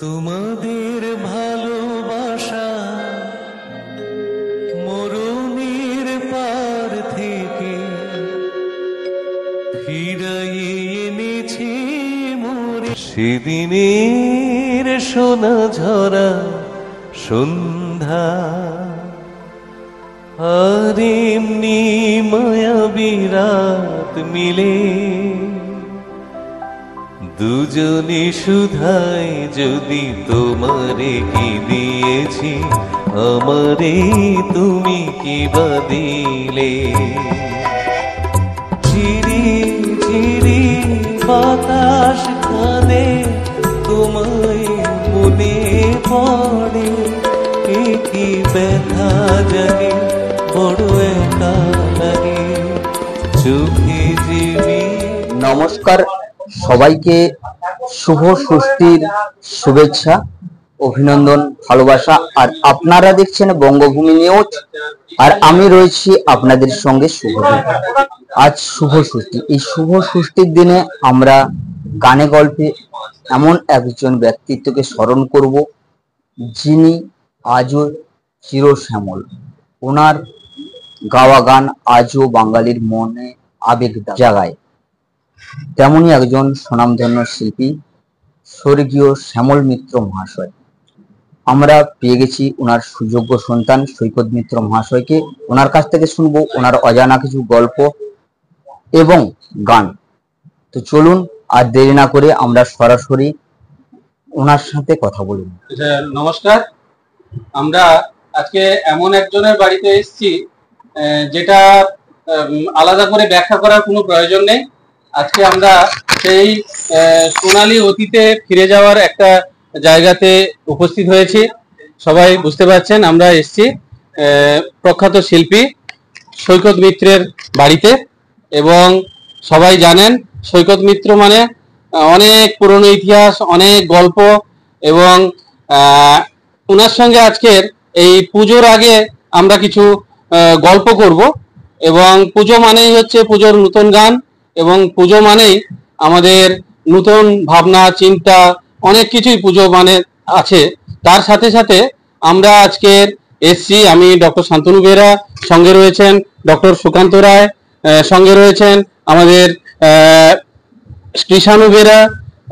তোমাদের ভালোবাসা মরুনির পার থেকে ফিরাইয়ে এনেছে মোরে সেদিনের সোনা ঝরা সন্ধ্যা। আর এমনি মায়াবী রাত মিলে দুজনে শুধাই যদি তোমারে কি দিয়েছি, আমারে তুমি কি বা দিলে। ঝিরি ঝিরি বাতাস কাঁদে তোমায় মনে পড়ে, কি ব্যথা জাগে বড় একা লাগে চোখে জীবী। নমস্কার সবাইকে, শুভ ষষ্ঠীর শুভেচ্ছা, অভিনন্দন, ভালোবাসা। আর আপনারা দেখছেন বঙ্গভূমি নিউজ, আর আমি রয়েছি আপনাদের সঙ্গে শুভ। আজ শুভ ষষ্ঠী। এই শুভ ষষ্ঠীর দিনে আমরা গানে গল্পে এমন একজন ব্যক্তিত্বকে স্মরণ করব যিনি আজও চিরশ্যামল। ওনার গাওয়া গান আজও বাঙালির মনে আবেগ জাগায়। তেমনই একজন স্বনামধন্য শিল্পী স্বর্গীয় শ্যামল মিত্র মহাশয়। আমরা পেয়ে গেছি ওনার সুযোগ্য সন্তান সৈকত মিত্র মহাশয়কে। ওনার কাছ থেকে শুনবো ওনার অজানা কিছু গল্প এবং গান। তো চলুন আর দেরি না করে আমরা সরাসরি ওনার সাথে কথা বলুন। নমস্কার, আমরা আজকে এমন একজনের বাড়িতে এসেছি যেটা আলাদা করে ব্যাখ্যা করার কোনো প্রয়োজন নেই। আজকে আমরা সেই সোনালী অতীতে ফিরে যাওয়ার একটা জায়গাতে উপস্থিত হয়েছি। সবাই বুঝতে পারছেন আমরা এসেছি প্রখ্যাত শিল্পী সৈকত মিত্রের বাড়িতে। এবং সবাই জানেন সৈকত মিত্র মানে অনেক পুরনো ইতিহাস, অনেক গল্প। এবং ওনার সঙ্গে আজকের এই পুজোর আগে আমরা কিছু গল্প করব। এবং পুজো মানেই হচ্ছে পুজোর নতুন গান, এবং পুজো মানেই আমাদের নতুন ভাবনা চিন্তা, অনেক কিছুই পুজো মানে আছে। তার সাথে সাথে আমরা আজকের এসছি, আমি ডক্টর শান্তনু বেরা, সঙ্গে রয়েছেন ডক্টর সুকান্ত রায়, সঙ্গে রয়েছেন আমাদের কৃষাণু বেরা,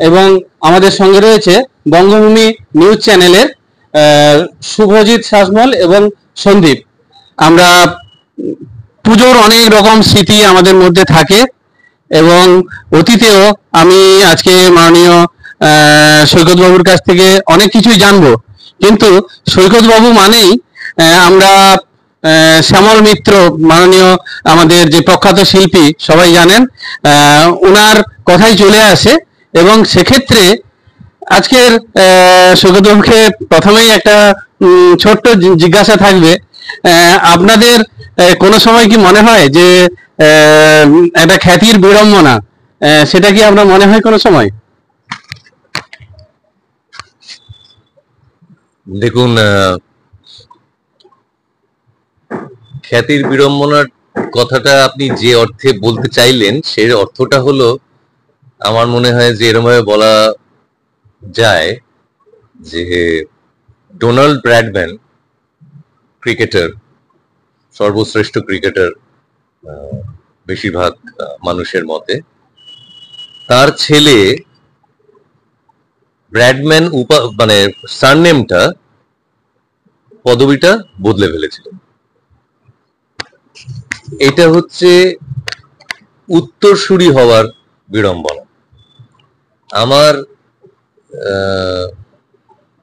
এবং আমাদের সঙ্গে রয়েছে বঙ্গভূমি নিউজ চ্যানেলের শুভজিৎ শাসমল এবং সন্দীপ। আমরা পুজোর অনেক রকম স্মৃতি আমাদের মধ্যে থাকে, এবং অতীতেও আমি আজকে মাননীয় সৈকত বাবুর কাছ থেকে অনেক কিছুই জানবো। কিন্তু সৈকত বাবু মানেই আমরা শ্যামল মিত্র মাননীয় আমাদের যে প্রখ্যাত শিল্পী সবাই জানেন, ওনার কথাই চলে আসে। এবং সেক্ষেত্রে আজকের সৈকত বাবুকে প্রথমেই একটা ছোট্ট জিজ্ঞাসা থাকবে, আপনাদের কোনো সময় কি মনে হয় যে একটা খ্যাতির বিড়ম্বনা, সেটা কি আপনার মনে হয় কোনো সময়? দেখুন, খ্যাতির বিড়ম্বনার কথাটা আপনি যে অর্থে বলতে চাইলেন সেই অর্থটা হলো, আমার মনে হয় যে এরকম ভাবে বলা যায় যে ডোনাল্ড ব্র্যাডম্যান, ক্রিকেটার, সর্বশ্রেষ্ঠ ক্রিকেটার বেশিরভাগ মানুষের মতে, তার ছেলে ব্র্যাডম্যান মানে সারনেমটা, পদবিটা বদলে ফেলেছিল। এটা হচ্ছে উত্তরসূরি হওয়ার বিড়ম্বনা। আমার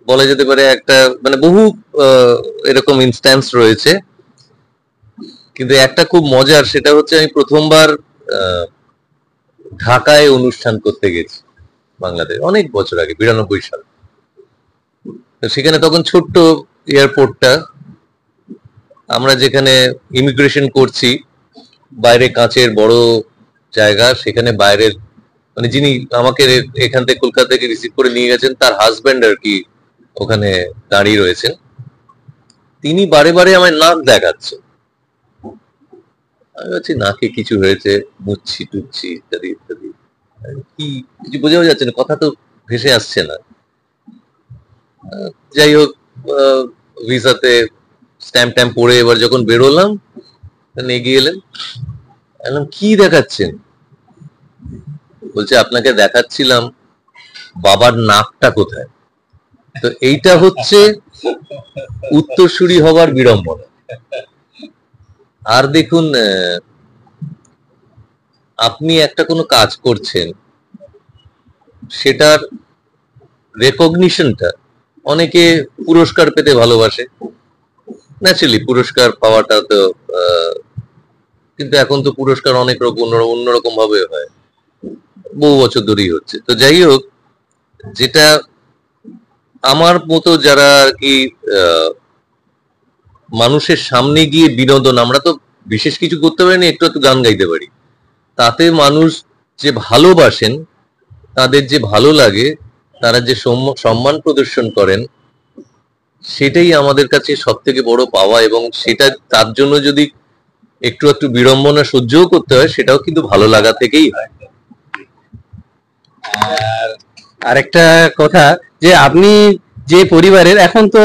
বলা যেতে পারে একটা মানে বহু এরকম ইনস্ট্যান্স রয়েছে, কিন্তু একটা খুব মজার, সেটা হচ্ছে আমি প্রথমবার ঢাকায় অনুষ্ঠান করতে গেছি বাংলাদেশ অনেক বছর আগে, 92 সাল। সেখানে তখন ছোট্ট এয়ারপোর্টটা, আমরা যেখানে ইমিগ্রেশন করছি, বাইরে কাঁচের বড় জায়গা, সেখানে বাইরের মানে যিনি আমাকে এখান থেকে কলকাতা থেকে রিসিভ করে নিয়ে গেছেন, তার হাজব্যান্ড আর কি ওখানে দাঁড়িয়ে রয়েছেন। তিনি বারে বারে আমায় নাক দেখাচ্ছে। আমি ভাবছি নাকে কিছু হয়েছে, মুচ্ছি টুচ্ছি ইত্যাদি ইত্যাদি, কি কিছু বোঝাও যাচ্ছে না, কথা তো ভেসে আসছে না। যাই হোক, ভিসাতে স্ট্যাম্প ট্যাম্প পরে এবার যখন বেরোলাম, এগিয়ে এলেন, বললাম কি দেখাচ্ছেন? বলছে আপনাকে দেখাচ্ছিলাম বাবার নাকটা কোথায়। তো এইটা হচ্ছে উত্তরসূরি হবার বিড়ম্বনা। আর দেখুন, আপনি একটা কোনো কাজ করছেন, সেটার রেকগনিশনটা, অনেকে পুরস্কার পেতে ভালোবাসে, ন্যাচারালি পুরস্কার পাওয়াটা তো, কিন্তু এখন তো পুরস্কার অনেক রকম অন্যরকম ভাবে হয়, বহু বছর ধরেই হচ্ছে। তো যাই হোক, যেটা আমার মতো যারা আর কি মানুষের সামনে গিয়ে বিনোদন, আমরা তো বিশেষ কিছু করতে পারি না, একটু একটু গান গাইতে পারি, তাতে মানুষ যে ভালোবাসেন, তাদের যে ভালো লাগে, তারা যে সম্মান প্রদর্শন করেন, সেটাই আমাদের কাছে সব থেকে বড় পাওয়া। এবং সেটা তার জন্য যদি একটু একটু বিড়ম্বনা সহ্যও করতে হয়, সেটাও কিন্তু ভালো লাগা থেকেই হয়। আর একটা কথা, যে আপনি যে পরিবারের, এখন তো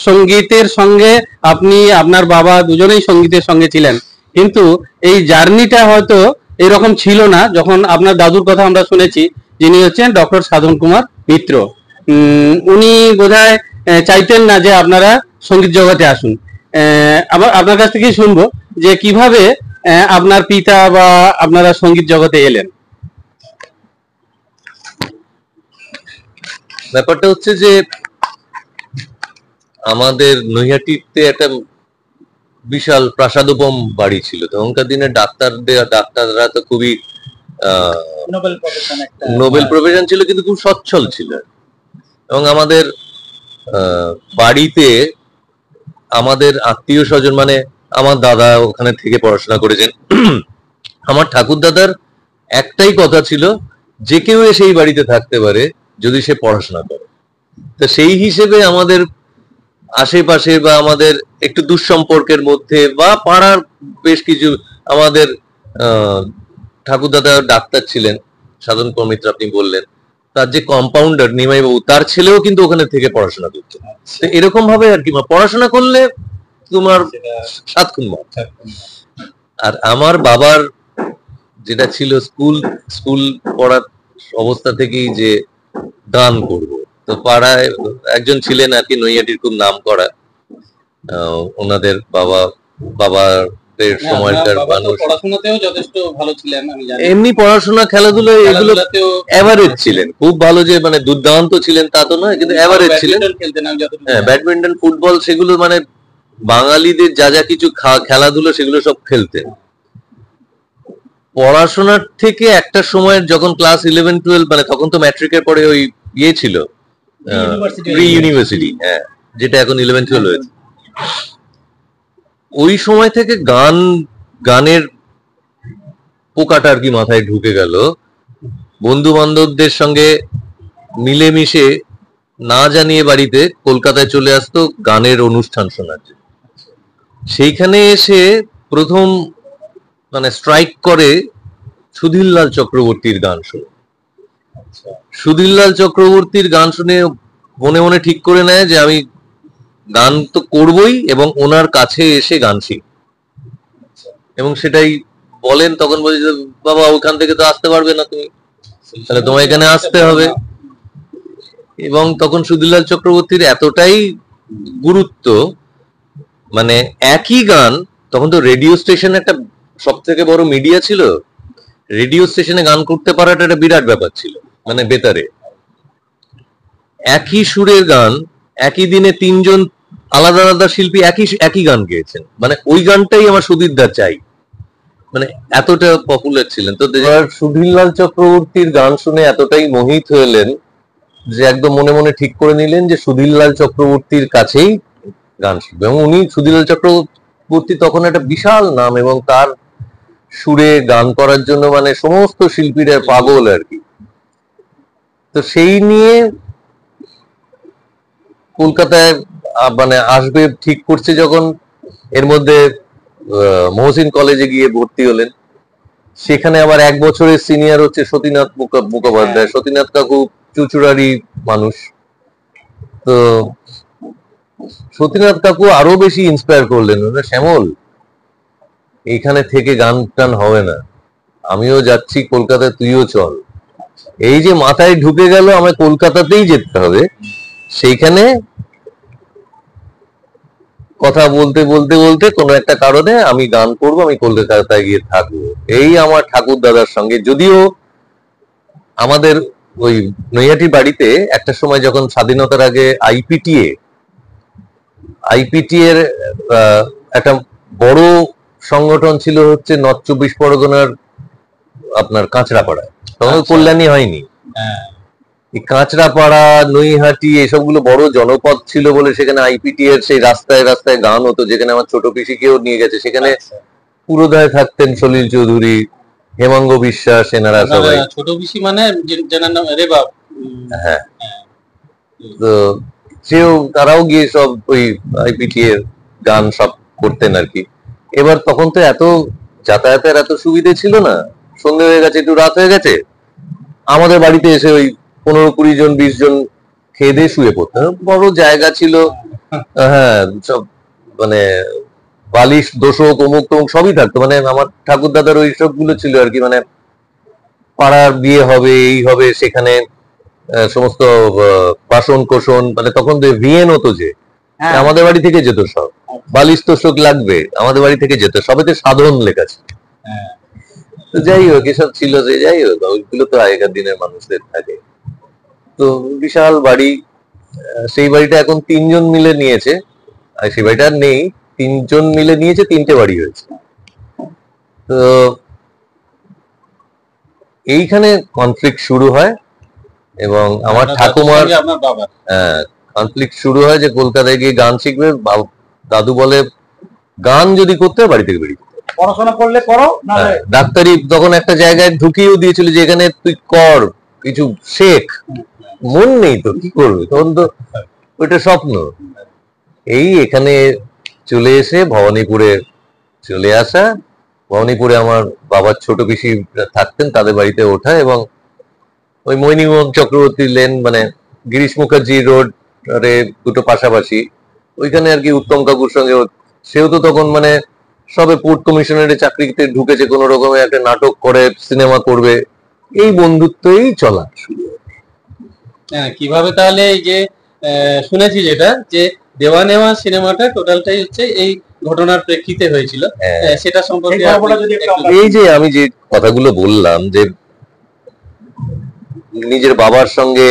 সঙ্গীতের সঙ্গে আপনি, আপনার বাবা দুজনেই সঙ্গীতের সঙ্গে ছিলেন, কিন্তু এই জার্নিটা হয়তো এরকম ছিল না যখন আপনার দাদুর কথা আমরা শুনেছি, যিনি হচ্ছেন ডক্টর সাধন কুমার মিত্র। উনি বোধহয় চাইতেন না যে আপনারা সঙ্গীত জগতে আসুন। আবার আপনার কাছ থেকেই শুনবো যে কিভাবে আপনার পিতা বা আপনারা সঙ্গীত জগতে এলেন। ব্যাপারটা হচ্ছে যে আমাদের নৈহাটিতে একটা বিশাল প্রাসাদোপম বাড়ি ছিল। তখনকার দিনে ডাক্তাররা তো খুবই নোবেল প্রফেশন ছিল, কিন্তু খুব সচ্ছল ছিল। এবং আমাদের বাড়িতে আমাদের আত্মীয় স্বজন, মানে আমার দাদা ওখানে থেকে পড়াশোনা করেছেন, আমার ঠাকুর দাদার একটাই কথা ছিল, যে কেউ সেই বাড়িতে থাকতে পারে যদি সে পড়াশোনা করে। তো সেই হিসেবে আমাদের আশেপাশে বা আমাদের একটু দুঃসম্পর্কের মধ্যে বা পাড়ার বেশ কিছু, আমাদের ঠাকুর দাদা ডাক্তার ছিলেন, সাধন কুমার মিত্র আপনি বললেন, তার যে কম্পাউন্ডার নিমাই বাবু, তার ছেলেও কিন্তু ওখানে থেকে পড়াশোনা করতো। এরকম ভাবে আর কি, পড়াশোনা করলে তোমার 7 খুন মার। আর আমার বাবার যেটা ছিল, স্কুল পড়ার অবস্থা থেকেই যে গান করব। তো পাড়ায় একজন ছিলেন আর কি, নৈহাটির খুব নাম করা, ওনাদের বাবার সময়কার মানুষ, পড়াশোনাতেও যথেষ্ট ভালো ছিলেন আমি জানি। এমনি পড়াশোনা, খেলাধুলো এগুলো এভারেজ ছিলেন, খুব ভালো যে মানে দুর্দান্ত ছিলেন তা তো নয়, কিন্তু এভারেজ ছিলেন। হ্যাঁ, ব্যাডমিন্টন, ফুটবল, সেগুলো মানে বাঙালিদের যা যা কিছু খেলাধুলো সেগুলো সব খেলতেন। পড়াশোনার থেকে একটা সময় যখন ক্লাস 11-12, মানে তখন তো ম্যাট্রিকের পরে ওই ইয়ে ছিল, প্রি ইউনিভার্সিটি, হ্যাঁ, যেটা এখন 11-12 হয়েছে, ওই সময় থেকে গানের পোকাটা আর কি মাথায় ঢুকে গেল। বন্ধু বান্ধবদের সঙ্গে মিলেমিশে না জানিয়ে বাড়িতে কলকাতায় চলে আসতো গানের অনুষ্ঠান শোনার জন্য। সেইখানে এসে প্রথম মানে স্ট্রাইক করে সুধীরলাল চক্রবর্তীর গান শুনে। সুধীরলাল চক্রবর্তীর গান শুনে মনে মনে ঠিক করে নেয় যে আমি গান তো করবই, এবং ওনার কাছে এসে গান শিখ। এবং সেটাই বলেন, তখন বলছি যে বাবা ওখান থেকে তো আসতে পারবে না তুমি, তাহলে তোমার এখানে আসতে হবে। এবং তখন সুধীরলাল চক্রবর্তীর এতটাই গুরুত্ব, মানে একই গান, তখন তো রেডিও স্টেশন একটা সব থেকে বড় মিডিয়া ছিল, রেডিও স্টেশনে গান করতে পারাটা একটা বিরাট ব্যাপার ছিল। মানে বেতারে একই সুরের গান, একই দিনে 3 জন আলাদা আলাদা শিল্পী একই গান গেয়েছেন, মানে ওই গানটাই আমার সুধীরদা চাই, মানে এতটা পপুলার ছিলেন। তো সুধীরলাল চক্রবর্তীর গান শুনে এতটাই মোহিত হলেন যে একদম মনে মনে ঠিক করে নিলেন যে সুধীরলাল চক্রবর্তীর কাছেই গান শিখবে। এবং উনি, সুধীরলাল চক্রবর্তী তখন একটা বিশাল নাম, এবং তার সুরে গান করার জন্য মানে সমস্ত শিল্পীরা পাগল আর কি। তো সেই নিয়ে কলকাতায় মানে আসবে ঠিক করছে যখন, এর মধ্যে মহসিন কলেজে গিয়ে ভর্তি হলেন। সেখানে আবার 1 বছরের সিনিয়র হচ্ছে সতীনাথ মুখোপাধ্যায়। সতীনাথ কাকু চুচুড়ারি মানুষ, তো সতীনাথ কাকু আরো বেশি ইন্সপায়ার করলেন, শ্যামল এইখানে থেকে গান টান হবে না, আমিও যাচ্ছি কলকাতায়, তুইও চল। এই যে মাথায় ঢুকে গেল আমায় কলকাতাতেই যেতে হবে, সেইখানে কথা বলতে বলতে বলতে কোনো একটা কারণে আমি গান করবো, আমি কলকাতায় গিয়ে থাকবো। এই আমার ঠাকুর দাদার সঙ্গে, যদিও আমাদের ওই নৈহাটির বাড়িতে একটা সময় যখন স্বাধীনতার আগে আইপিটি এর একটা বড় সংগঠন ছিল হচ্ছে নর্থ 24 পরগনার আপনার কাঁচরাপাড়ায়, তখন কল্যাণী হয়নি। এই কাঁচরাপাড়া, নৈহাটি এসবগুলো বড় জনপদ ছিল বলে সেখানে আইপিটি এর সেই রাস্তায় রাস্তায় গান হতো, যেখানে আমার ছোট পিসিকেও নিয়ে গেছে। সেখানে পুরোদায় থাকতেন সলিল চৌধুরী, হেমাঙ্গ বিশ্বাস, এনারা সবাই। ছোট পিসি মানে জানার নাম রেবাব। হ্যাঁ, তো তারাও গিয়ে সব ওই আইপিটি এর গান সব করতেন আর কি। এবার তখন তো এত যাতায়াতের এত সুবিধে ছিল না, সন্ধ্যে হয়ে গেছে, একটু রাত হয়ে গেছে, আমাদের বাড়িতে এসে ওই 15-20 জন 20 জন খেয়ে দিয়ে শুয়ে পড়তেন। বড় জায়গা ছিল, হ্যাঁ, সব মানে বালিশ, দোষক, অমুক তমুক সবই থাকতো। মানে আমার ঠাকুর দাদার ওই সব গুলো ছিল আর কি। মানে পাড়ার বিয়ে হবে, এই হবে, সেখানে সমস্ত বাসন কোসন, মানে তখন ভিএন হতো, যে আমাদের বাড়ি থেকে যেত সব। বালিশ তোষক লাগবে, আমাদের বাড়ি থেকে যেত, সবেতে সাধারণ লেখা ছিল। তো যাই হোক, এসব ছিল, যে যাই হোক, ওইগুলো তো আগেকার দিনের মানুষদের থাকে। তো বিশাল বাড়ি, সেই বাড়িটা এখন 3 জন মিলে নিয়েছে, আর সেই বাড়িটা আর নেই, 3 জন মিলে নিয়েছে, 3টে বাড়ি হয়েছে। তো এইখানে কনফ্লিক্ট শুরু হয়, এবং আমার ঠাকুমার কনফ্লিক্ট শুরু হয় যে কলকাতায় গিয়ে গান শিখবে। দাদু বলে গান যদি করতে হয় বাড়ি থেকে বেরিয়ে পড়াশোনা করলে করো, ডাক্তারি তখন একটা জায়গায় ঢুকিয়েও দিয়েছিল যে এখানে তুই কর, কিছু শেখ, মন নেই তো কি করবে, তখন তো ওইটা স্বপ্ন। এই এখানে চলে এসে ভবানীপুরে চলে আসা, ভবানীপুরে আমার বাবার ছোট পিসি থাকতেন, তাদের বাড়িতে ওঠা, এবং ওই মৈনীমোহন চক্রবর্তী লেন, মানে গিরিশ মুখার্জি রোড আরে দুটো পাশাপাশি, ওইখানে আর কি উত্তম কাকুর সঙ্গে, সেও তো তখন মানে সবে পোর্ট কমিশনারে চাকরিতে ঢুকেছে, কোন রকমের একটা নাটক করে সিনেমা করবে, এই বন্ধুত্বই চলা শুরু। হ্যাঁ, কিভাবে তাহলে এই যে শুনেছি যেটা, যে দেওয়া নেওয়া সিনেমাটা টোটালটাই হচ্ছে এই ঘটনার প্রেক্ষিতে হয়েছিল, সেটা সম্পর্কে এই যে আমি যে কথাগুলো বললাম, যে নিজের বাবার সঙ্গে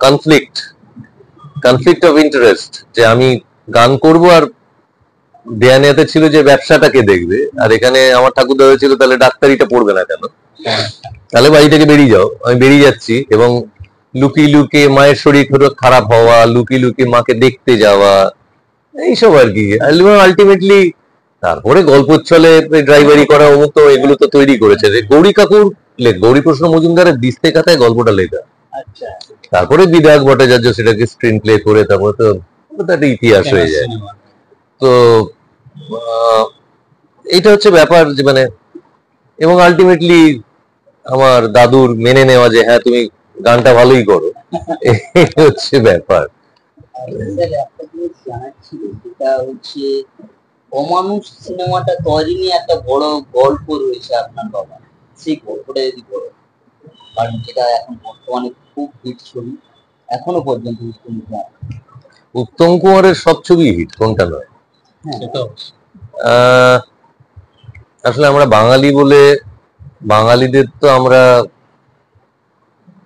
কনফ্লিক্ট অফ ইন্টারেস্ট, যে আমি গান করব, আর দেয়ানিয়াতে ছিল যে ব্যবসাটাকে দেখবে, আর এখানে আমার ঠাকুর দাদা ছিল তাহলে ডাক্তারিটা পড়বে না কেন, তাহলে বাড়ি থেকে বেরিয়ে যাও। আমি বেরিয়ে যাচ্ছি, এবং লুকিয়ে লুকিয়ে মায়ের শরীর খারাপ হওয়া, লুকিয়ে লুকিয়ে মাকে দেখতে যাওয়া, এইসব আর কি। আলটিমেটলি তারপরে গল্পের ছলে ড্রাইভারি করা, অমুক তো এগুলো তো তৈরি করেছে গৌরী কাকুর, গৌরীপ্রসাদ মজুমদারের দিস্তে খাতায় গল্পটা লেখা, তারপরে বিধায়ক ভট্টাচার্য সেটাকে স্ক্রিন প্লে করে, তারপরে তো একটা ইতিহাস হয়ে যায়। তো এইটা হচ্ছে ব্যাপার, যে মানে, এবং আলটিমেটলি আমার দাদুর মেনে নেওয়া যে হ্যাঁ তুমি গানটা ভালোই করো, এই হচ্ছে ব্যাপার। অমানুষ সিনেমাটা তৈরি নিয়ে একটা বড় গল্প রয়েছে আপনার বাবা, সেই গল্পটা যদি বলো, কারণ যেটা এখন বর্তমানে খুব হিট ছবি, এখনো পর্যন্ত উত্তম কুমারের সব ছবি হিট, কোনটা নয়? আসলে আমরা বাঙালি বলে, বাঙালিদের তো আমরা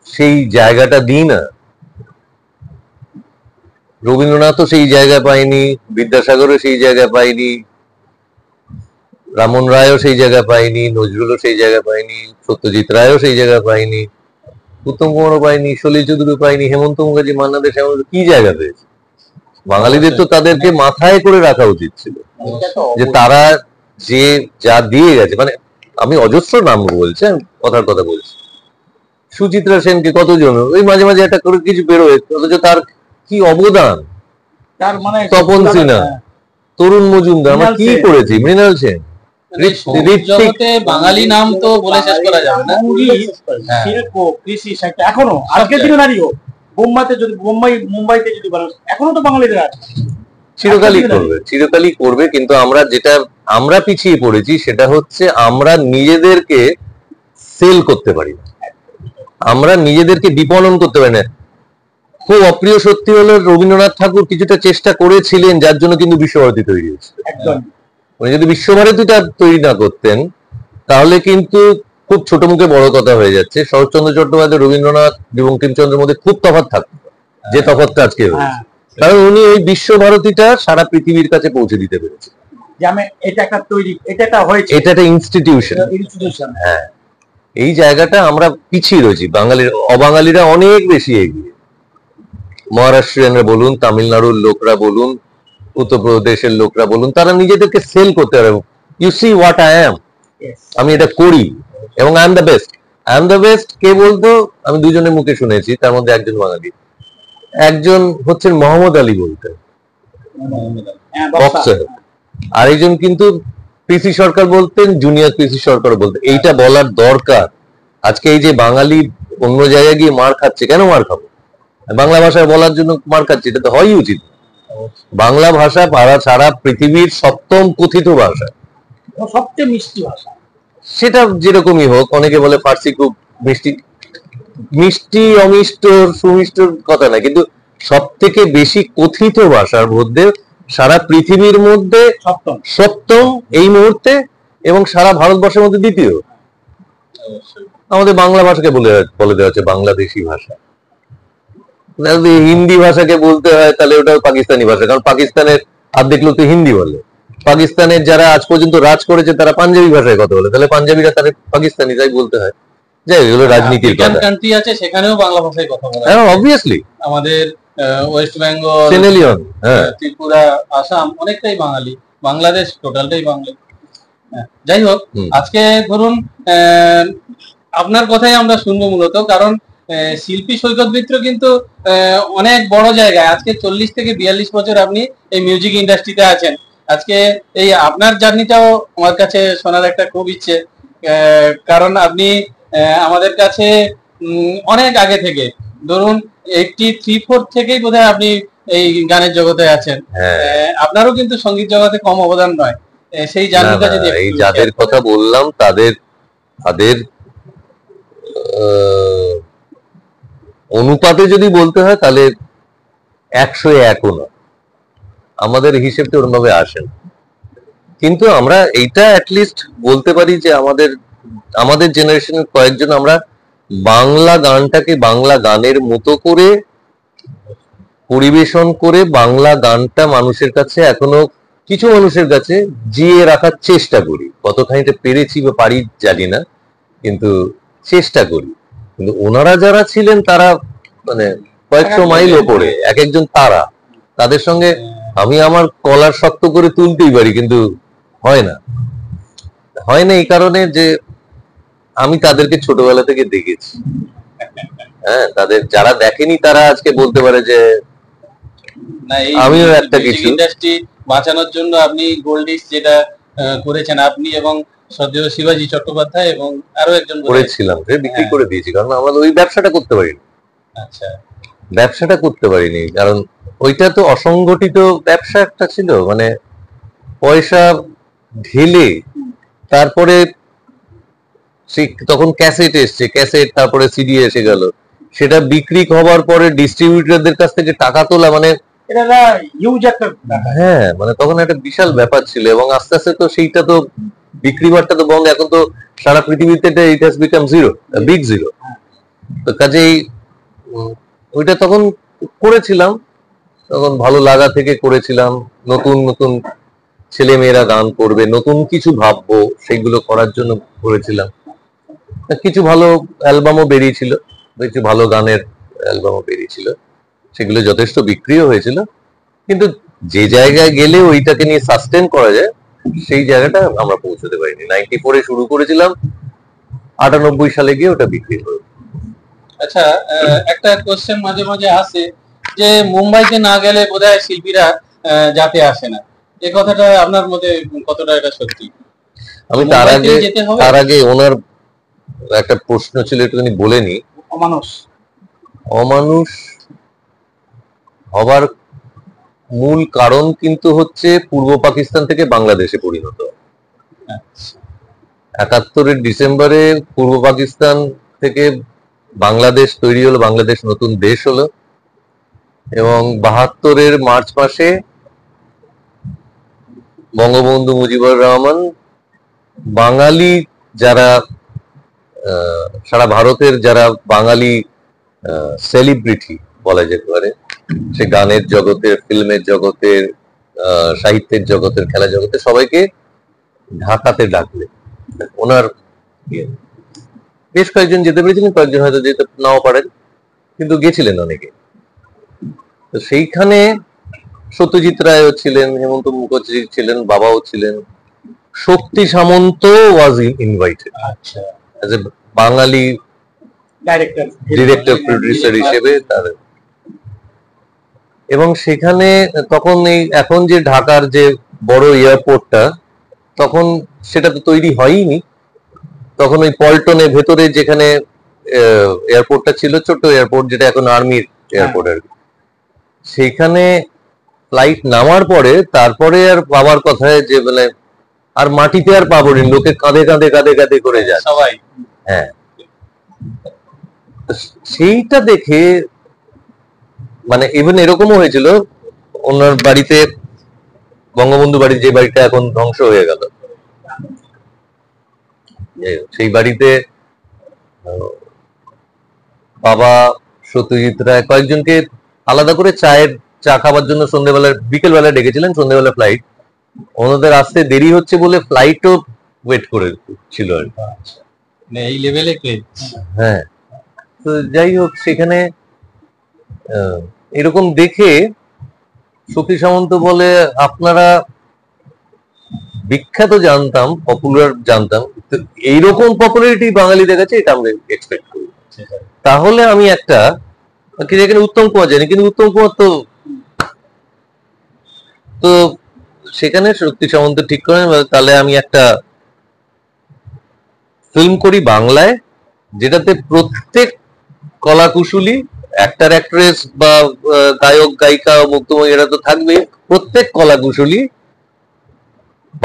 সেই জায়গাটা দিই না। রবীন্দ্রনাথও সেই জায়গা পায়নি, বিদ্যাসাগরও সেই জায়গা পায়নি, রামন রায়ও সেই জায়গা পায়নি, নজরুলও সেই জায়গা পায়নি, সত্যজিৎ রায়ও সেই জায়গা পায়নি, উত্তম কুমারও পায়নি, সলিল চৌধুরীও পায়নি, হেমন্ত মুখার্জি, মান্না দে, কি জায়গা পেয়েছে? বাঙালিদের তো তাদেরকে মাথায় করে রাখা উচিত ছিল, যে তারা যে যা দিয়ে গেছে। মানে আমি অজস্র নাম বলছি, কথার কথা বলছি, সুচিত্রা সেনকে কতজন, ওই মাঝে মাঝে একটা করে কিছু বেরোয়, অথচ তার কি অবদান, তপন সিনহা, তরুণ মজুমদার, আমরা কি করেছি, মৃণাল সেন, বাঙালি নাম তো বলে শেষ করা যাবে না। শিল্প, কৃষি, এখনো আজকের দিনে দাঁড়িয়েও মুম্বাইতে যদি বলেন, এখনো তো বাঙালিরা আছে। চিরকালই করবে, কিন্তু আমরা পিছিয়ে পড়েছি সেটা হচ্ছে আমরা নিজেদেরকে সেল করতে পারি না, আমরা নিজেদেরকে বিপণন করতে পারি না। খুব অপ্রিয় সত্যি হলো রবীন্দ্রনাথ ঠাকুর কিছুটা চেষ্টা করেছিলেন, যার জন্য কিন্তু বিশ্বভারতী তৈরি হয়েছে। উনি যদি বিশ্বভারতীটা তৈরি না করতেন তাহলে কিন্তু খুব ছোট মুখে বড় কথা হয়ে যাচ্ছে। শরৎচন্দ্র চট্টোপাধ্যায়, রবীন্দ্রনাথ, বঙ্কিমচন্দ্রের মধ্যে খুব তফাৎ থাকতো, যে তফাৎটা আজকে হয়েছে, কারণ উনি ওই বিশ্বভারতীটা সারা পৃথিবীর কাছে পৌঁছে দিতে পেরেছে। এটা একটা ইনস্টিটিউশন। হ্যাঁ, এই জায়গাটা আমরা পিছিয়ে রয়েছি, অবাঙালিরা অনেক বেশি এগিয়ে। মহারাষ্ট্রিয়ানরা বলুন, তামিলনাড়ুর লোকরা বলুন, উত্তরপ্রদেশের লোকরা বলুন, তারা নিজেদেরকে সেল করতে পারে। You see what I am, আমি এটা করি এবং I am the best. I am the best কে বলতো? আমি দুজনের মুখে শুনেছি, তার মধ্যে একজন বাঙালি, একজন হচ্ছেন মোহাম্মদ আলী বলতেন, আরেকজন কিন্তু পিসি সরকার বলতেন, জুনিয়র পিসি সরকার বলতেন। এইটা বলার দরকার। আজকে এই যে বাঙালি অন্য জায়গায় গিয়ে মার খাচ্ছে, কেন মার খাবো? বাংলা ভাষায় বলার জন্য মার খাচ্ছে, এটা তো হয়ই উচিত। বাংলা ভাষা সারা পৃথিবীর সপ্তম কথিত ভাষা, সবচেয়ে মিষ্টি ভাষা। সেটা যেরকমই হোক, অনেকে বলে ফার্সি খুব মিষ্টি, মিষ্টি অমিষ্ট সুমিষ্টর কথা না, কিন্তু সব থেকে বেশি কথিত ভাষার মধ্যে সারা পৃথিবীর মধ্যে সপ্তম এই মুহূর্তে, এবং সারা ভারতবর্ষের মধ্যে দ্বিতীয়। আমাদের বাংলা ভাষাকে বলে দেওয়া হচ্ছে বাংলাদেশি ভাষা। যদি হিন্দি ভাষাকে বলতে হয় তাহলে ওটা পাকিস্তানি ভাষা, কারণ পাকিস্তানের অর্ধেক লোক তো হিন্দি বলে। পাকিস্তানের যারা আজ পর্যন্ত রাজ করেছে তারা পাঞ্জাবি ভাষায় কথা বলে, তাহলে পাঞ্জাবিরা তাদের পাকিস্তানি তাই বলতে হয়। যাই এগুলো রাজনীতির কথা। কান্ট্রি আছে সেখানেও বাংলা ভাষায় কথা বলা হয়। হ্যাঁ, অবভিয়াসলি। আমাদের ওয়েস্ট বেঙ্গল, সিনেলিয়ন, ত্রিপুরা, আসাম অনেকটাই বাঙালি, বাংলাদেশ টোটালটাই বাঙালি। যাই হোক, আজকে ধরুন আপনার কথাই আমরা শুনবো মূলত, কারণ শিল্পী সৈকত মিত্র কিন্তু অনেক বড় জায়গায়, আজকে 40 থেকে 42 বছর আপনি এই মিউজিক ইন্ডাস্ট্রিতে আছেন। আজকে এই আপনার জার্নিটাও আমার কাছে শোনার একটা খুব ইচ্ছে, কারণ আপনি আমাদের কাছে অনেক আগে থেকে, ধরুন 83-84 থেকেই বোধহয় আপনি এই গানের জগতে আছেন। আপনারও কিন্তু সঙ্গীত জগতে কম অবদান নয়। সেই জার্নিটা যদি এই যাদের কথা বললাম তাদের অনুপাতে যদি বলতে হয় তাহলে 101ও না, আমাদের হিসেবটা ওরকমভাবে আসেন। কিন্তু আমরা এইটা অ্যাটলিস্ট বলতে পারি যে আমাদের জেনারেশনের কয়েকজন আমরা বাংলা গানটাকে বাংলা গানের মতো করে পরিবেশন করে বাংলা গানটা মানুষের কাছে, এখনো কিছু মানুষের কাছে জিয়ে রাখার চেষ্টা করি। কতখানিটা পেরেছি বা পারি জানি না, কিন্তু চেষ্টা করি। কিন্তু ওনারা যারা ছিলেন তারা মানে কয়েকশো মাইল ওপরে, এক একজন তাদের সঙ্গে আমি আমার কলার শক্ত করে তুলতেই পারি, কিন্তু হয় না এই কারণে যে আমি তাদেরকে ছোটবেলা থেকে দেখেছি। হ্যাঁ, তাদের যারা দেখেনি তারা আজকে বলতে পারে যে আমিও একটা কিছু। ইন্ডাস্ট্রি বাঁচানোর জন্য আপনি গোল্ডিস যেটা করেছেন, আপনি এবং সদ্য শিবাজি চট্টোপাধ্যায় এবং আরো একজন করেছিলাম, বিক্রি করে দিয়েছি, কারণ আমরা ওই ব্যবসাটা করতে পারিনি। আচ্ছা, ব্যবসাটা করতে পারিনি কারণ ওইটা তো অসংগঠিত ব্যবসা একটা ছিল, মানে পয়সা ঢেলে তারপরে তখন ক্যাসেট এসছে, ক্যাসেট তারপরে সিডি এসে গেল, সেটা বিক্রি হওয়ার পরে ডিস্ট্রিবিউটরদের কাছ থেকে টাকা তোলা, মানে হ্যাঁ, মানে তখন একটা বিশাল ব্যাপার ছিল। এবং আস্তে আস্তে তো সেইটা তো বিক্রি বাট্টা তো বন্ধ, এখন তো সারা পৃথিবীতে it has become zero, big zero. তো কাজেই ওইটা তখন করেছিলাম, তখন ভালো লাগা থেকে করেছিলাম। নতুন নতুন ছেলে মেয়েরা গান করবে, নতুন কিছু ভাববো, সেগুলো করার জন্য করেছিলাম। কিছু ভালো অ্যালবামও বেরিয়েছিল, কিছু ভালো গানের অ্যালবামও বেরিয়েছিল, সেগুলো যথেষ্ট বিক্রিও হয়েছিল। কিন্তু যে জায়গায় গেলে ওইটাকে নিয়ে সাস্টেন করা যায় সেই জায়গাটা আমরা পৌঁছতে পারিনি। 94-এ শুরু করেছিলাম, 98 সালে গিয়ে ওটা বিক্রি হলো। আচ্ছা, একটা কোশ্চেন মাঝে মাঝে আসে যে মুম্বাইতে না গেলে বোধহয় শিল্পীরা যাতে আসে না, এই কথাটা আপনার মতে কতটা এটা সত্যি? আমি তার আগে ওনার একটা প্রশ্ন ছিল, একটুখানি বলে নি। অমানুষ হবার মূল কারণ কিন্তু হচ্ছে পূর্ব পাকিস্তান থেকে বাংলাদেশে পরিণত। 71-এর ডিসেম্বরে পূর্ব পাকিস্তান থেকে বাংলাদেশ তৈরি হলো, বাংলাদেশ নতুন দেশ হলো, এবং 72-এর মার্চ মাসে বঙ্গবন্ধু মুজিবুর রহমান বাঙালি যারা সারা ভারতের যারা বাঙালি সেলিব্রিটি বলা যেতে পারে, সে গানের জগতের, ফিল্মের জগতের, সাহিত্যের জগতের, খেলা জগতের, সবাইকে ঢাকাতে ডাকলেন। ওনার বেশ কয়েকজন যেতে পেরেছিলেন, কয়েকজন হয়তো যেতে নাও পারেন, কিন্তু গেছিলেন অনেকে। তো সেইখানে সত্যজিৎ রায়ও ছিলেন, হেমন্ত মুখার্জি ছিলেন, বাবাও ছিলেন, Shakti Samanta was invited as a Bengali director producer হিসেবে তার। এবং সেখানে তখন এই এখন যে ঢাকার যে বড় এয়ারপোর্টটা, তখন সেটা তো তৈরি হয়নি। তখন ওই পল্টনের ভেতরে যেখানে এয়ারপোর্টটা ছিল, ছোট্ট এয়ারপোর্ট, যেটা এখন আর্মির এয়ারপোর্ট আর কি, সেখানে ফ্লাইট নামার পরে তারপরে আর পাওয়ার কথায় যে মানে আর মাটিতে আর পাবো নি, লোকে কাঁধে কাঁধে কাঁধে কাঁধে করে যায় সবাই। হ্যাঁ, সেইটা দেখে মানে ইভেন এরকমও হয়েছিল, ওনার বাড়িতে, বঙ্গবন্ধু বাড়ি, যে বাড়িটা এখন ধ্বংস হয়ে গেল, সেই বাড়িতে বাবা, সত্যজিৎ রায় কয়েকজনকে আলাদা করে চা খাবার জন্য সন্ধ্যেবেলা, বিকেল বেলা ডেকেছিলেন, সন্ধ্যেবেলা ফ্লাইট, ওনাদের আসতে দেরি হচ্ছে বলে ফ্লাইটও ওয়েট করে ছিল আর এই লেভেলে। হ্যাঁ, তো যাই হোক, সেখানে এরকম দেখে শক্তি সামন্ত বলে, আপনারা বিখ্যাত জানতাম, পপুলার জানতাম, তো এইরকম পপুলারিটি বাঙালিদের কাছে এটা আমরা এক্সপেক্ট করি। তাহলে আমি একটা, এখানে উত্তম কুমার জানি, কিন্তু উত্তম কুমার তো সেখানে শক্তি সামন্ত ঠিক করেন, তাহলে আমি একটা ফিল্ম করি বাংলায়, যেটাতে প্রত্যেক কলাকুশলী, অ্যাক্টর অ্যাক্ট্রেস বা গায়ক গায়িকা, মুক্তময়ী, এরা তো থাকবে, প্রত্যেক কলাকুশলী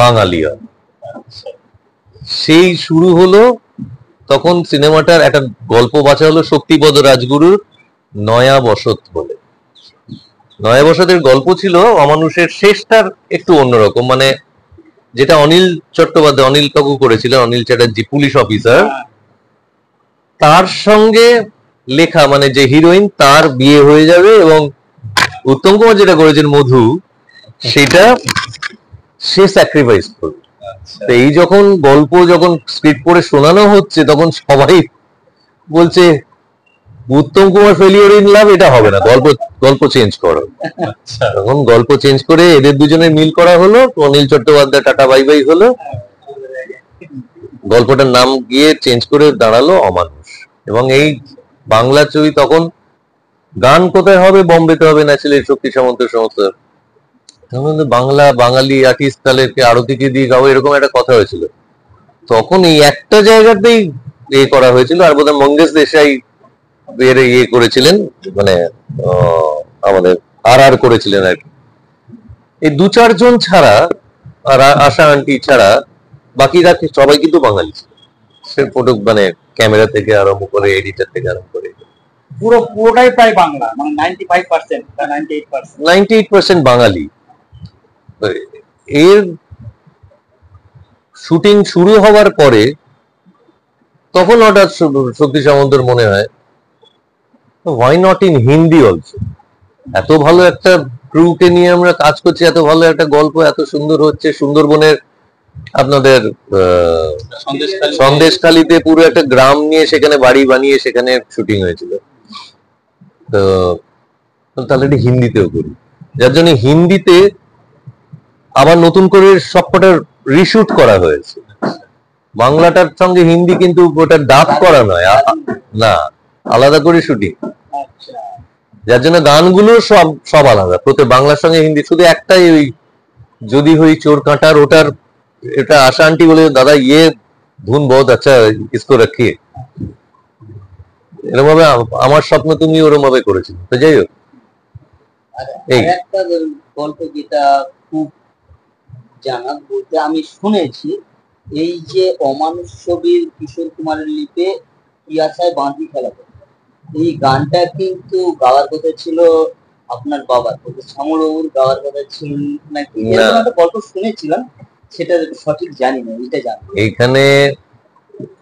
বাঙালি হয়। সেই শুরু হলো, তখন সিনেমাটার একটা গল্প বাঁচা হলো শক্তিপদ রাজগুরুর নয়া বসত বলে। নয়া বসতের গল্প ছিল অমানুষের শেষটার একটু অন্যরকম, মানে যেটা অনিল চট্টোপাধ্যায়, অনিল কাকু করেছিলেন, অনিল চ্যাটার্জি পুলিশ অফিসার, তার সঙ্গে লেখা, মানে যে হিরোইন, তার বিয়ে হয়ে যাবে, এবং উত্তম কুমার যেটা করেছেন মধু, সেটা সে স্যাক্রিফাইস করবে। এই যখন গল্প, যখন স্ক্রিপ্ট পড়ে শোনানো হচ্ছে, তখন সবাই বলছে Uttam Kumar failure in love, এটা হবে না, গল্প চেঞ্জ করো। তখন গল্প চেঞ্জ করে এদের দুজনের মিল করা হলো, Anil Chattopadhyay tata bye bye হলো, গল্পটার নাম গিয়ে চেঞ্জ করে দাঁড়ালো অমানুষ। এবং এই বাংলা ছবি তখন গান কোথায় হবে, বম্বেতে হবে, ন্যাচুরালি শক্তি সামন্ত সমস্ত, বাংলা বাঙালি আর্টিস্ট তাদেরকে আরতিকে দিয়ে গাও, এরকম একটা কথা হয়েছিল। তখন এই একটা জায়গাতেই ইয়ে করা হয়েছিল, আর বোধহয় মঙ্গেশ দেশাই এর ইয়ে করেছিলেন, মানে আমাদের আর করেছিলেন আর কি। এই 2-4 জন ছাড়া, আর আশা আন্টি ছাড়া বাকিরা সবাই কিন্তু বাঙালি ছিল। সে ফটো, মানে ক্যামেরা থেকে আরম্ভ করে, এডিটর থেকে আরম্ভ করে, পুরোটাই প্রায় বাংলা, মানে 95% বা 98% বাঙালি। এর শুটিং শুরু হওয়ার পরে তখন হঠাৎ শক্তি সামন্তর মনে হয়, why not in Hindi also. এত ভালো একটা ক্রুকে নিয়ে আমরা কাজ করছি, এত ভালো একটা গল্প, এত সুন্দর হচ্ছে, সুন্দরবনের আপনাদের সন্দেশখালীতে পুরো একটা গ্রাম নিয়ে সেখানে বাড়ি বানিয়ে সেখানে শুটিং হয়েছিল, তো তাহলে এটি হিন্দিতেও করি। যার জন্য হিন্দিতে আবার নতুন করে সবকটা রিশুট করা হয়েছে। বাংলাটার সঙ্গে হিন্দি কিন্তু ওটা ডাব করা নয়, না, আলাদা করে শুটিং। যার জন্য গানগুলো সব আলাদা, প্রত্যেক বাংলার সঙ্গে হিন্দি। শুধু একটাই, ওই যদি হই চোর কাঁটার, ওটার এটা আশা আন্টি বলে, দাদা ইয়ে ধুন বহুত আচ্ছা, ইসকো রাখিয়ে, এরকম ভাবে আমার স্বপ্ন তুমি ওরকম ভাবে করেছিল। তো যাই হোক, এই একটা গল্প যেটা খুব জানা বলতে আমি শুনেছি, এই যে অমানুষ ছবির কিশোর কুমারের লিপে পিয়াসায় বাঁধি খেলা করে, এই গানটা কিন্তু গাওয়ার কথা ছিল আপনার বাবার, শ্যামলবাবুর গাওয়ার কথা ছিল নাকি, এরকম একটা গল্প শুনেছিলাম, সেটা সঠিক জানি না, এটা জানি। এইখানে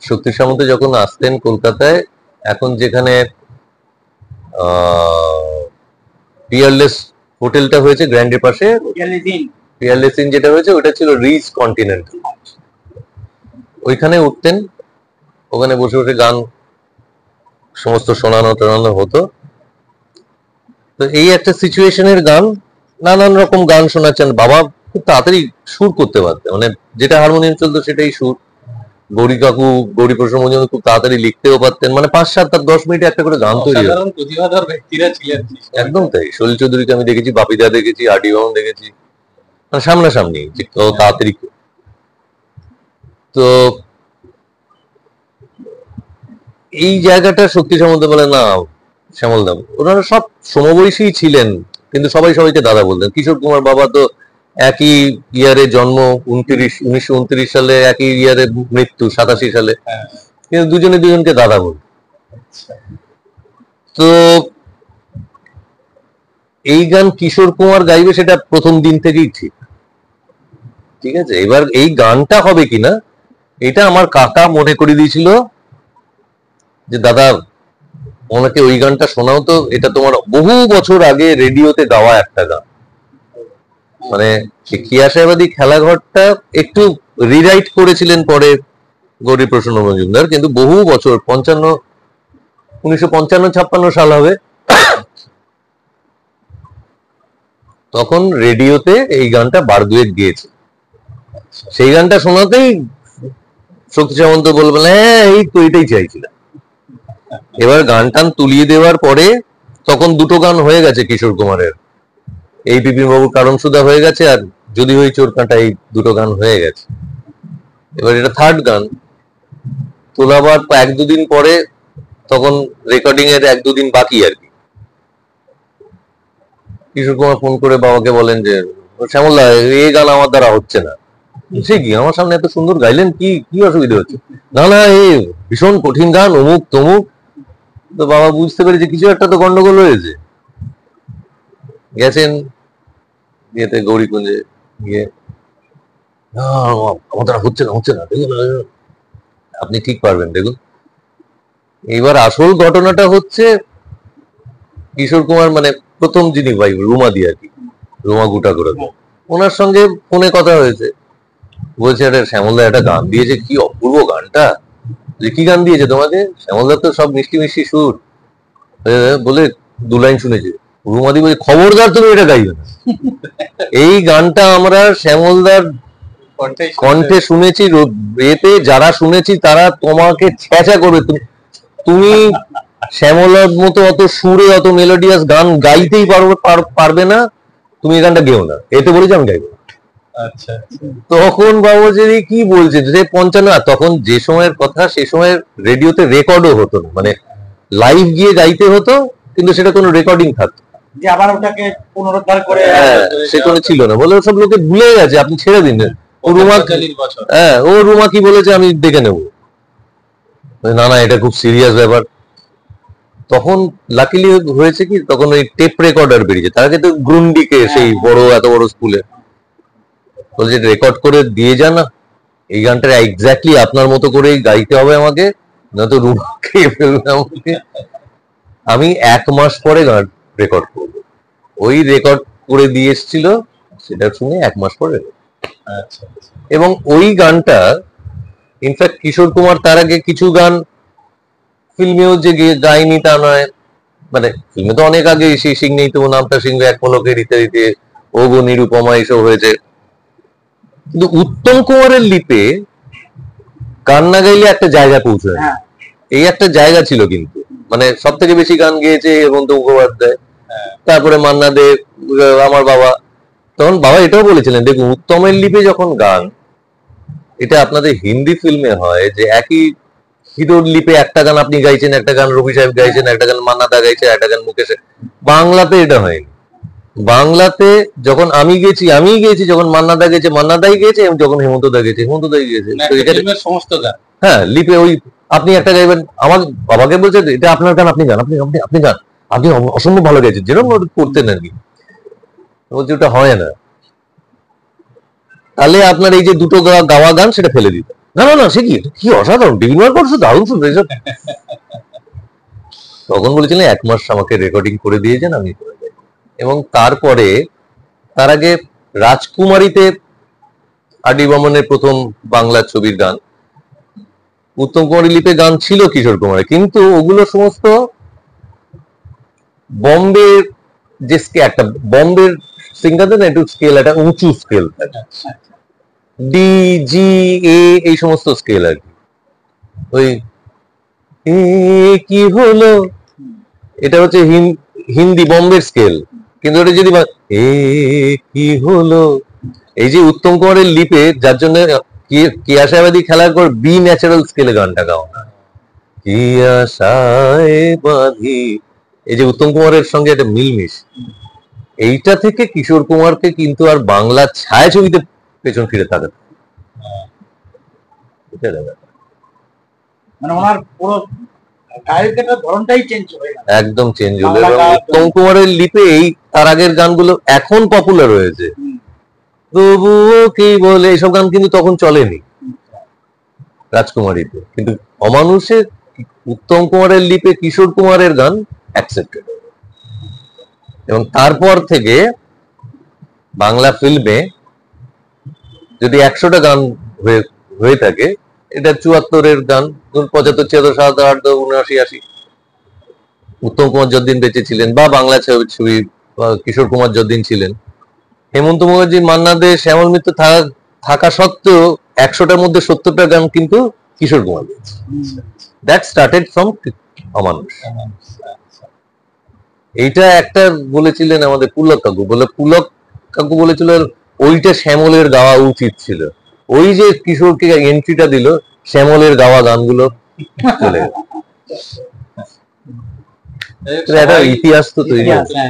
শক্তি সামন্ত যখন আসতেন কলকাতায়, এখন যেখানে পিয়ারলেস হোটেলটা হয়েছে গ্র্যান্ডের পাশে, পিয়ারলেস ইন যেটা হয়েছে ওটা ছিল রিচ কন্টিনেন্ট, ওইখানে উঠতেন, ওখানে বসে বসে গান সমস্ত শোনানো টানানো হতো। তো এই একটা সিচুয়েশনের গান, নানান রকম গান শোনাচ্ছেন। বাবা খুব তাড়াতাড়ি সুর করতে পারতেন, মানে যেটা হারমোনিয়াম চলতো সেটাই সুর। গৌরী কাকু, গৌরী প্রসাদ মজুমদার খুব তাড়াতাড়ি লিখতেও পারতেন, মানে 5, 7 আর 10 মিনিটে একটা করে গান তৈরি হতো। প্রতিভাধর ব্যক্তিরা ছিলেন, একদম তাই। সলিল চৌধুরীকে আমি দেখেছি, বাপিদা দেখেছি, আর ডি বর্মন দেখেছি, মানে সামনাসামনি, যে কত তাড়াতাড়ি। তো এই জায়গাটা শক্তি সামন্ত বলে না, শ্যামল দা, ওনারা সব সমবয়সী ছিলেন, কিন্তু সবাই সবাইকে দাদা বলতেন। কিশোর কুমার বাবা তো একই ইয়ারে জন্ম, 1929 সালে, একই ইয়ারে মৃত্যু 87 সালে, কিন্তু দুজনে দুজনকে দাদা বলতেন। তো এই গান কিশোর কুমার গাইবে সেটা প্রথম দিন থেকেই ঠিক, ঠিক আছে। এবার এই গানটা হবে কিনা এটা আমার কাকা মনে করে দিয়েছিল, যে দাদা ওনাকে ওই গানটা শোনাও তো, এটা তোমার বহু বছর আগে রেডিওতে গাওয়া একটা গান, মানে খিয়াসাবাদী খেলাঘরটা একটু রিরাইট করেছিলেন পরে গৌরী প্রসন্ন মজুমদার, কিন্তু বহু বছর 1955-56 সাল হবে, তখন রেডিওতে এই গানটা বার দুয়েক গিয়েছে। সেই গানটা শোনাতেই শক্তি সামন্ত বলবেন হ্যাঁ এই তো এটাই চাইছিলাম। এবার গান টান তুলিয়ে দেওয়ার পরে তখন দুটো গান হয়ে গেছে কিশোর কুমারের, এই বিপিন বাবুর কারণ সুধা হয়ে গেছে, আর যদি হই চোর কাঁটা, এই দুটো গান হয়ে গেছে। এবার এটা থার্ড গান তোলাবার 1-2 দিন পরে, তখন রেকর্ডিং এর 1-2 দিন বাকি আর কি, কিশোর কুমার ফোন করে বাবাকে বলেন যে শ্যামলদা এই গান আমার দ্বারা হচ্ছে না। সে কি, আমার সামনে এত সুন্দর গাইলেন, কি কি অসুবিধা হচ্ছে? না না এই ভীষণ কঠিন গান, অমুক তমুক। তো বাবা বুঝতে পেরেছে কিছু একটা তো গন্ডগোল হয়েছে। গেছেন ইয়েতে গৌরীকুঞ্জে গিয়ে, না আমার দ্বারা হচ্ছে না, হচ্ছে না, দেখুন আপনি ঠিক পারবেন দেখুন। এইবার আসল ঘটনাটা হচ্ছে কিশোর কুমার, মানে প্রথম যিনি ভাই রুমা দি আর কি, রুমা গুটা করে, ওনার সঙ্গে ফোনে কথা হয়েছে, বলছে একটা শ্যামলদা একটা গান দিয়েছে, কি অপূর্ব গানটা। যে কি গান দিয়েছে তোমাকে? শ্যামলদার তো সব মিষ্টি মিষ্টি সুর, বলে 2 লাইন শুনেছে। রুমাদি বলছে খবরদার তুমি এটা গাইবে না, এই গানটা আমরা শ্যামলদার কণ্ঠে শুনেছি, এতে যারা শুনেছি তারা তোমাকে ছেঁচা করবে, তুমি শ্যামলার মতো অত সুরে অত মেলোডিয়াস গান গাইতেই পারবে না, তুমি এই গানটা গেও না, এতে বলেছি আমি গাইবো। আচ্ছা, তখন বাবুজি কি বলছে যে 55, তখন যে সময়ের কথা সে সময় রেডিওতে রেকর্ডও হতো না, মানে লাইভ গিয়ে গাইতে হতো, কিন্তু সেটা কোনো রেকর্ডিং থাকতো যে আবার ওটাকে পুনরুদ্ধার করে, সে কোনো ছিল না, বলে সব লোকে ভুলে গেছে, আপনি ছেড়ে দিন। ও রুমা কি বলেছে আমি দেখে নেবো, না না এটা খুব সিরিয়াস ব্যাপার। তখন লাকিলি হয়েছে কি, তখন ওই টেপ রেকর্ডার বেরিয়েছে, তার আগে তো গ্রুন্ডিকে সেই বড় এত বড় স্কুলে বলছে রেকর্ড করে দিয়ে যা না, এই গানটা এক্স্যাক্টলি আপনার মতো করেই গাইতে হবে আমাকে, না তো রুমা খেয়ে ফেলবে আমাকে। আমি 1 মাস পরে গান রেকর্ড করবো, ওই রেকর্ড করে দিয়ে এসেছিল, সেটা শুনে 1 মাস পরে। এবং ওই গানটা ইনফ্যাক্ট কিশোর কুমার তার আগে কিছু গান ফিল্মেও যে গায়নি তা নয়, মানে ফিল্মে তো অনেক আগে সেই সিং নেই তো নামটা সিংহ, এক পলকের ইত্যাদিতে, ও গো নিরুপমা এসব হয়েছে, কিন্তু উত্তম কুমারের লিপে গান না গাইলে একটা জায়গা পৌঁছায়, এই একটা জায়গা ছিল। কিন্তু মানে সব থেকে বেশি গান গেয়েছে হেমন্ত মুখোপাধ্যায়, তারপরে মান্না দে, আমার বাবা। তখন বাবা এটাও বলেছিলেন দেখুন উত্তমের লিপে যখন গান, এটা আপনাদের হিন্দি ফিল্মে হয় যে একই হিরোর লিপে একটা গান আপনি গাইছেন, একটা গান রবি সাহেব গাইছেন, একটা গান মান্না দা গাইছে, একটা গান মুকেশ, বাংলাতে এটা হয়নি। বাংলাতে যখন আমি গেছি যখন মান্নাদা গেছে মান্নাদাই গেছে, এবং যখন হেমন্তদা গেছে হেমন্তদাই গেছে। মানে তো একটা এটা ফিল্মের সমস্ত গান। হ্যাঁ লিপে ওই আপনি একটা গাইবেন, আমার বাবাকে বলছে এটা আপনার গান, আপনি গান, আপনি আপনি আপনি গান, আপনি অসম্ভব ভালো গেছেন, যেরকম করতেন আর কি। বলছি ওটা হয় না, তাহলে আপনার এই যে দুটো গাওয়া গান সেটা ফেলে দিত। না না না, সে কি অসাধারণ, বিভিন্ন করছো, দারুণ শুনতে এসব। তখন বলেছিলেন 1 মাস আমাকে রেকর্ডিং করে দিয়েছেন, আমি করে যাই। এবং তারপরে তার আগে রাজকুমারীতে আর.ডি. বর্মনের প্রথম বাংলা ছবির গান, উত্তম কুমারী লিপে গান ছিল কিশোর কুমারের, কিন্তু ওগুলো সমস্ত বোম্বে যে একটা বোম্বের সিঙ্গারদের না একটু স্কেল, একটা উঁচু স্কেল, ডি জি এ এই সমস্ত স্কেল আর কি। ওই এ কি হলো এটা হচ্ছে হিন্দি বোম্বের স্কেল, কিন্তু ওটা যদি এ কি হলো, এই যে উত্তম কুমারের লিপে, যার জন্য কি আশাবাদী খেলার পর বি ন্যাচারাল স্কেলে গানটা গাও না, কি আশায় বাঁধি, এই যে উত্তম কুমারের সঙ্গে একটা মিলমিশ, এইটা থেকে কিশোর কুমারকে কিন্তু আর বাংলা ছায়াছবিতে পেছন ফিরে তাকাতে মানে ওনার পুরো গায়কের ধরনটাই চেঞ্জ হয়ে গেল, একদম চেঞ্জ হলো। এবং উত্তম কুমারের লিপে এই তার আগের গানগুলো এখন পপুলার হয়েছে, তবুও কি বলে এইসব গান কিন্তু তখন চলেনি রাজকুমারীতে, কিন্তু অমানুষে উত্তম কুমারের লিপে কিশোর কুমারের গান অ্যাকসেপ্টেড। এবং তারপর থেকে বাংলা ফিল্মে যদি 100টা গান হয়ে থাকে, এটা 74-এর গান, 75, 76, 77, 78, 79, 80 উত্তম কুমার যতদিন বেঁচে ছিলেন, বা বাংলা ছবি কিশোর কুমার যতদিন ছিলেন, হেমন্ত মুখার্জি, মান্না দে, শ্যামল মিত্র থাকা সত্ত্বেও 100টার মধ্যে 70টা গান কিন্তু Kishore Kumar. That started from অমানুষ। এইটা একটা বলেছিলেন আমাদের পুলক কাকু বলেছিল ওইটা শ্যামলের গাওয়া উচিত ছিল। ওই যে কিশোরকে এন্ট্রিটা দিল, শ্যামলের গাওয়া গানগুলো চলে গেল। একটা ইতিহাস তো তৈরি হচ্ছে।